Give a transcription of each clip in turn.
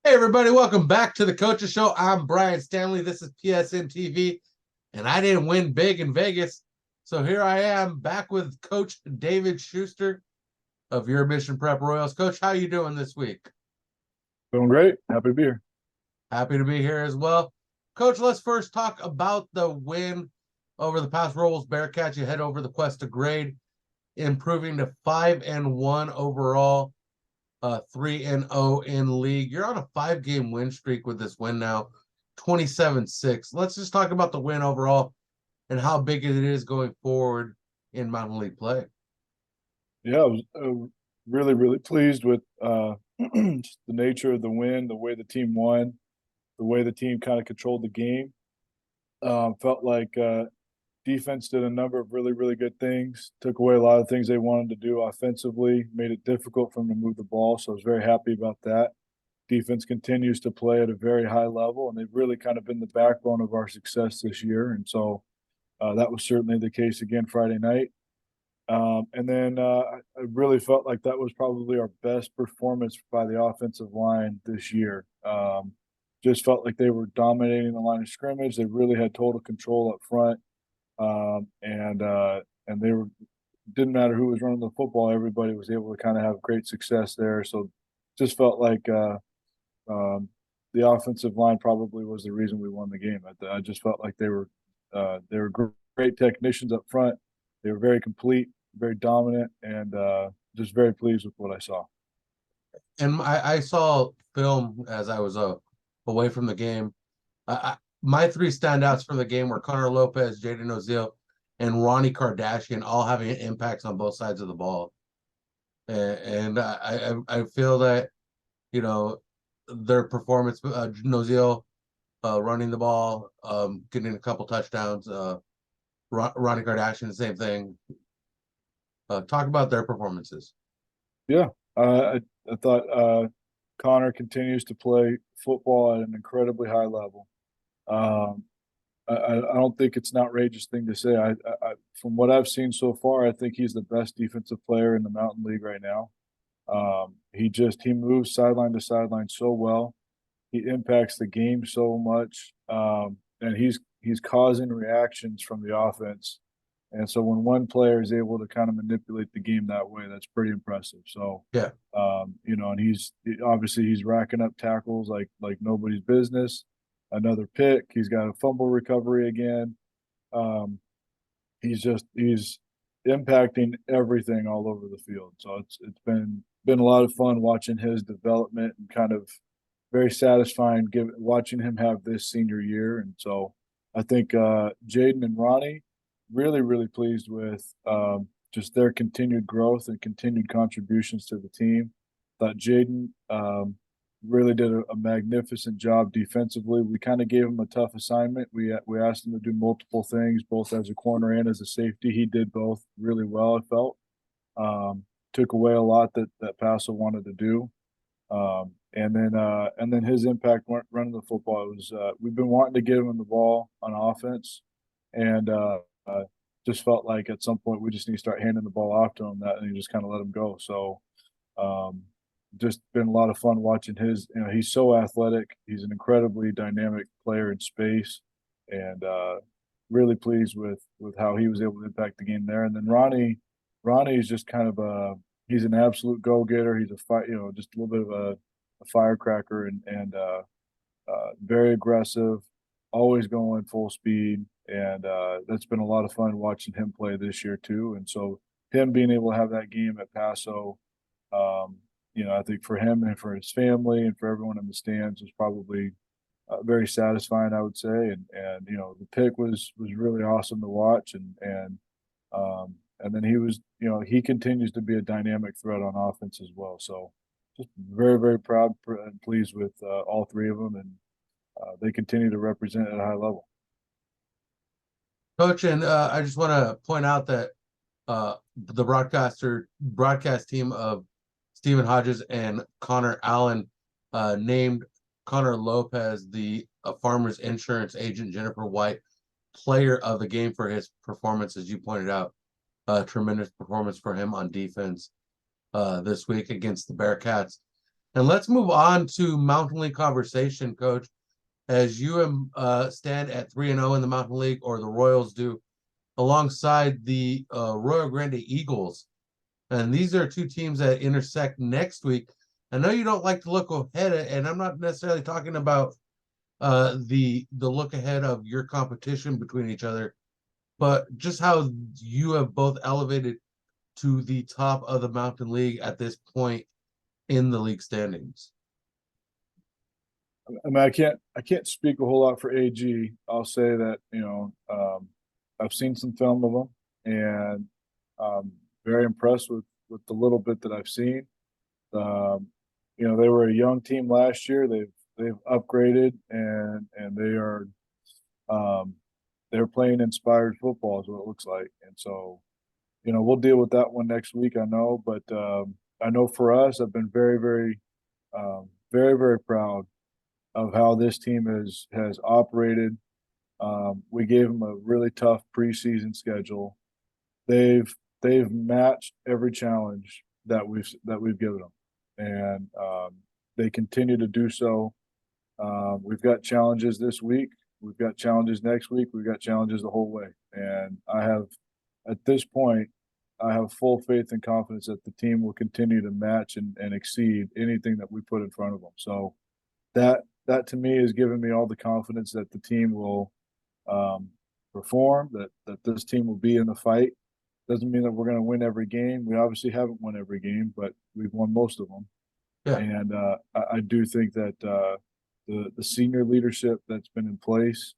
Hey, everybody, welcome back to the Coaches Show. I'm Brian Stanley. This is PSNtv, and I didn't win big in Vegas. So here I am back with Coach David Schuster of your Mission Prep Royals. Coach, how you doing this week? Doing great. Happy to be here. Happy to be here as well. Coach, let's first talk about the win over the Paso Robles Bearcats. You head over the quest to grade, improving to 5-1 overall. 3-0 in league. You're on a 5-game win streak with this win now, 27-6. Let's just talk about the win overall and how big it is going forward in Mountain League play. Yeah, I was really pleased with just the nature of the win, the way the team won, the way the team kind of controlled the game. Felt like defense did a number of really good things, took away a lot of things they wanted to do offensively, made it difficult for them to move the ball. So I was very happy about that. Defense continues to play at a very high level, and they've really kind of been the backbone of our success this year. And so that was certainly the case again Friday night. And then I really felt like that was probably our best performance by the offensive line this year. Just felt like they were dominating the line of scrimmage. They really had total control up front, and they were didn't matter who was running the football. Everybody was able to kind of have great success there. So just felt like the offensive line probably was the reason we won the game. I just felt like they were great technicians up front. They were very complete, very dominant, and just very pleased with what I saw. And I saw film as I was away from the game. My three standouts from the game were Connor Lopez, Jayden, Nozil, and Ronnie Kardashian, all having impacts on both sides of the ball. And I feel that, you know, their performance, Nozil running the ball, getting a couple touchdowns, Ronnie Kardashian, the same thing. Talk about their performances. Yeah, I thought Connor continues to play football at an incredibly high level. Um, I don't think it's an outrageous thing to say. From what I've seen so far, I think he's the best defensive player in the Mountain League right now. He moves sideline to sideline so well. He impacts the game so much, and he's causing reactions from the offense. And so when one player is able to kind of manipulate the game that way, that's pretty impressive. So Yeah. and he's obviously racking up tackles like nobody's business. Another pick. He's got a fumble recovery again. Um, he's impacting everything all over the field. So it's been a lot of fun watching his development and kind of very satisfying watching him have this senior year. And so I think Jayden and Ronnie really pleased with just their continued growth and continued contributions to the team. Thought Jayden really did a magnificent job defensively. We kind of gave him a tough assignment. We asked him to do multiple things, both as a corner and as a safety. He did both really well, I felt. Took away a lot that Paso wanted to do. And then his impact running the football. It was we've been wanting to give him the ball on offense, and just felt like at some point we just need to start handing the ball off to him and just kind of let him go. So just been a lot of fun watching his. You know, he's so athletic. He's an incredibly dynamic player in space, and really pleased with how he was able to impact the game there. And then Ronnie is just kind of he's an absolute go getter. He's just a little bit of a firecracker and very aggressive, always going full speed. And that's been a lot of fun watching him play this year too. And so him being able to have that game at Paso, I think for him and for his family and for everyone in the stands was probably very satisfying, I would say. And the pick was really awesome to watch. And then he continues to be a dynamic threat on offense as well. So just very proud and pleased with all three of them, and they continue to represent at a high level. Coach, and I just want to point out that the broadcast team of Stephen Hodges and Connor Allen named Connor Lopez the Farmers Insurance agent Jennifer White player of the game for his performance, as you pointed out. Tremendous performance for him on defense this week against the Bearcats. And let's move on to Mountain League conversation, Coach. As you stand at 3-0 in the Mountain League, or the Royals do, alongside the Rio Grande Eagles. And these are two teams that intersect next week. I know you don't like to look ahead, and I'm not necessarily talking about the look ahead of your competition between each other, but just how you have both elevated to the top of the Mountain League at this point in the league standings. I mean, I can't speak a whole lot for AG. I'll say that, I've seen some film of them, and very impressed with the little bit that I've seen. They were a young team last year. They've upgraded, and they're playing inspired football is what it looks like. And so, we'll deal with that one next week, I know. But I know for us, I've been very, very, very, very proud of how this team has operated. We gave them a really tough preseason schedule. They've matched every challenge that we've given them, and they continue to do so. We've got challenges this week. We've got challenges next week. We've got challenges the whole way. And at this point, I have full faith and confidence that the team will continue to match and exceed anything that we put in front of them. So that to me has given me all the confidence that the team will perform, that this team will be in the fight. Doesn't mean that we're going to win every game. We obviously haven't won every game, but we've won most of them. Yeah. And I do think that the senior leadership that's been in place,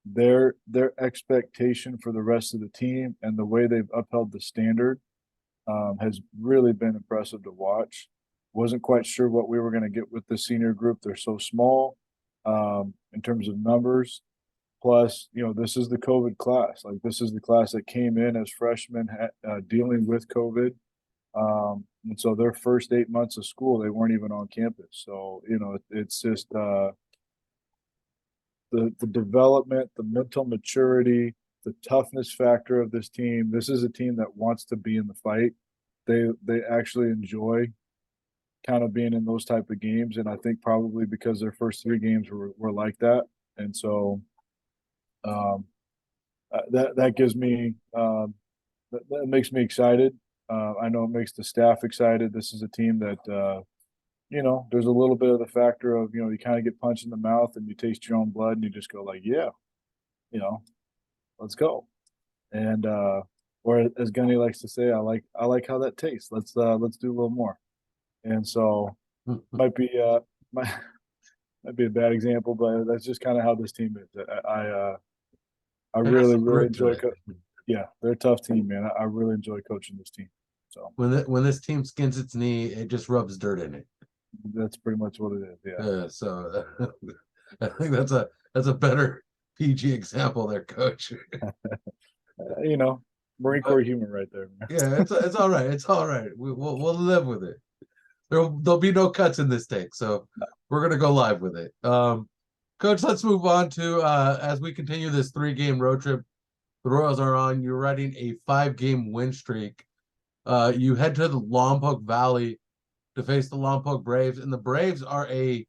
their expectation for the rest of the team and the way they've upheld the standard has really been impressive to watch. Wasn't quite sure what we were going to get with the senior group. They're so small in terms of numbers. Plus, this is the COVID class. Like, this is the class that came in as freshmen dealing with COVID. And so their first 8 months of school, they weren't even on campus. So, it's just the development, the mental maturity, the toughness factor of this team. This is a team that wants to be in the fight. They actually enjoy kind of being in those type of games. And I think probably because their first 3 games were like that. And so that gives me that makes me excited. I know it makes the staff excited. This is a team that there's a little bit of the factor of you kind of get punched in the mouth and you taste your own blood and you just go like, yeah, let's go. And or as Gunny likes to say, I like how that tastes. Let's do a little more. And so might be a bad example, but that's just kind of how this team is. I really enjoy. Yeah, they're a tough team, man. I really enjoy coaching this team. So when this team skins its knee, it just rubs dirt in it. That's pretty much what it is. Yeah. So I think that's a better PG example there, Coach. Marine Corps humor right there. Man. Yeah, it's all right. It's all right. We'll live with it. There'll be no cuts in this take, so we're gonna go live with it. Coach, let's move on to as we continue this 3-game road trip. The Royals are on. You're riding a 5-game win streak. You head to the Lompoc Valley to face the Lompoc Braves, and the Braves are a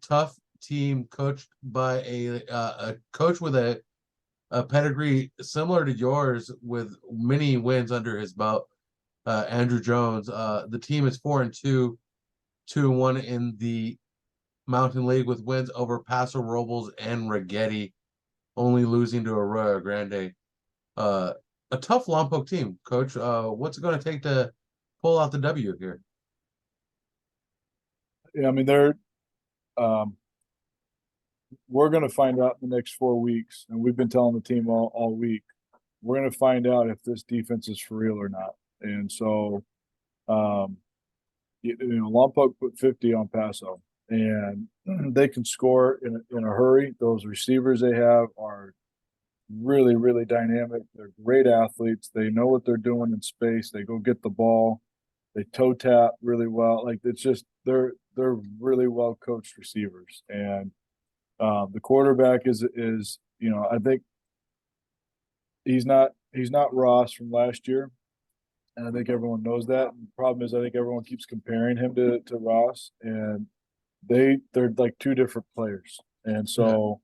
tough team coached by a coach with a pedigree similar to yours, with many wins under his belt. Andrew Jones. The team is 4-2, 2-1 in the Mountain League with wins over Paso Robles and Rigetti, only losing to Arroyo Grande. A tough Lompoc team, Coach. What's it going to take to pull out the W here? Yeah, I mean, we're going to find out in the next 4 weeks, and we've been telling the team all week, we're going to find out if this defense is for real or not. And so, Lompoc put 50 on Paso, and they can score in a hurry. Those receivers they have are really, really dynamic. They're great athletes. They know what they're doing in space. They go get the ball. They toe tap really well. Like, it's just they're really well coached receivers. And the quarterback is I think he's not Ross from last year, and I think everyone knows that. And the problem is, I think everyone keeps comparing him to Ross, and they're like two different players. And so,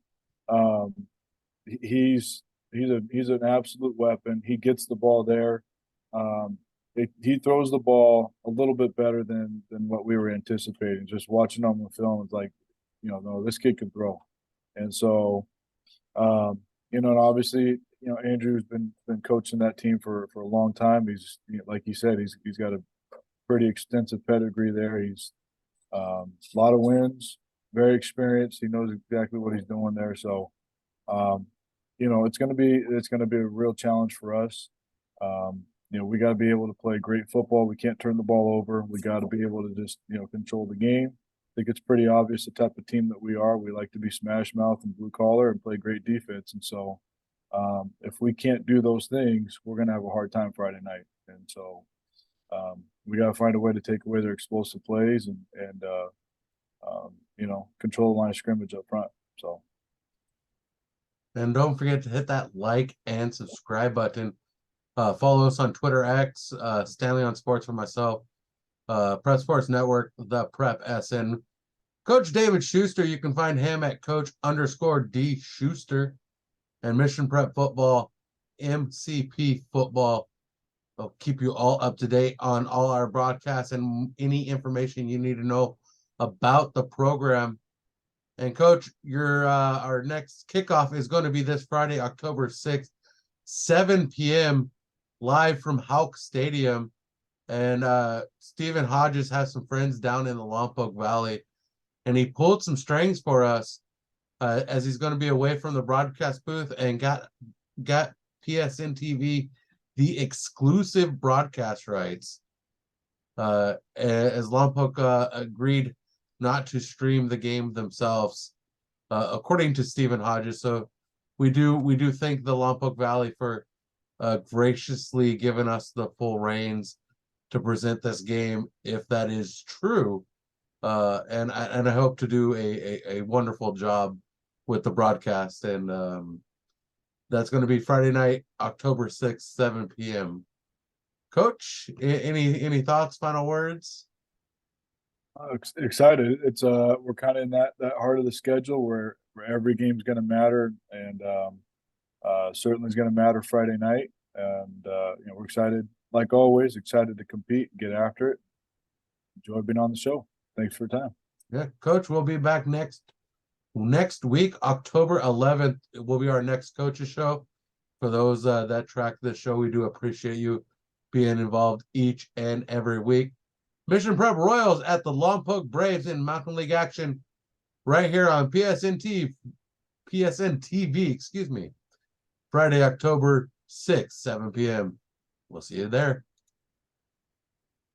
he's an absolute weapon. He gets the ball there. He throws the ball a little bit better than what we were anticipating. Just watching on the film, it's like, no, this kid can throw. And so, and obviously, Andrew's been coaching that team for a long time. He's, like you said, he's got a pretty extensive pedigree there. He's a lot of wins, very experienced. He knows exactly what he's doing there. So, it's going to be a real challenge for us. We got to be able to play great football. We can't turn the ball over. We got to be able to just, control the game. I think it's pretty obvious the type of team that we are. We like to be smash mouth and blue collar and play great defense. And so, if we can't do those things, we're going to have a hard time Friday night. And so, we got to find a way to take away their explosive plays and control the line of scrimmage up front. So. And don't forget to hit that like and subscribe button. Follow us on Twitter X, Stanley on Sports for myself, Prep Sports Network, the Prep SN. Coach David Schuster, you can find him at Coach_D Schuster. And Mission Prep Football, MCP Football. I'll keep you all up to date on all our broadcasts and any information you need to know about the program. And Coach, our next kickoff is going to be this Friday, October 6th, 7 p.m. live from Huyck Stadium. And Stephen Hodges has some friends down in the Lompoc Valley, and he pulled some strings for us as he's going to be away from the broadcast booth, and got PSNtv the exclusive broadcast rights. As Lompoc agreed not to stream the game themselves, according to Stephen Hodges. So we do thank the Lompoc Valley for graciously giving us the full reins to present this game, if that is true. And I hope to do a wonderful job with the broadcast. And that's going to be Friday night, October 6th, 7 p.m. Coach, any thoughts, final words? Excited. It's we're kind of in that heart of the schedule where every game's going to matter, and certainly is going to matter Friday night. And we're excited, like always, excited to compete and get after it. Enjoy being on the show. Thanks for your time. Yeah, Coach, we'll be back next week, October 11th. It will be our next coaches show. For those that track this show, we do appreciate you being involved each and every week. Mission Prep Royals at the Lompoc Braves in Mountain League action right here on PSNtv, Friday, October 6th, 7 p.m. We'll see you there.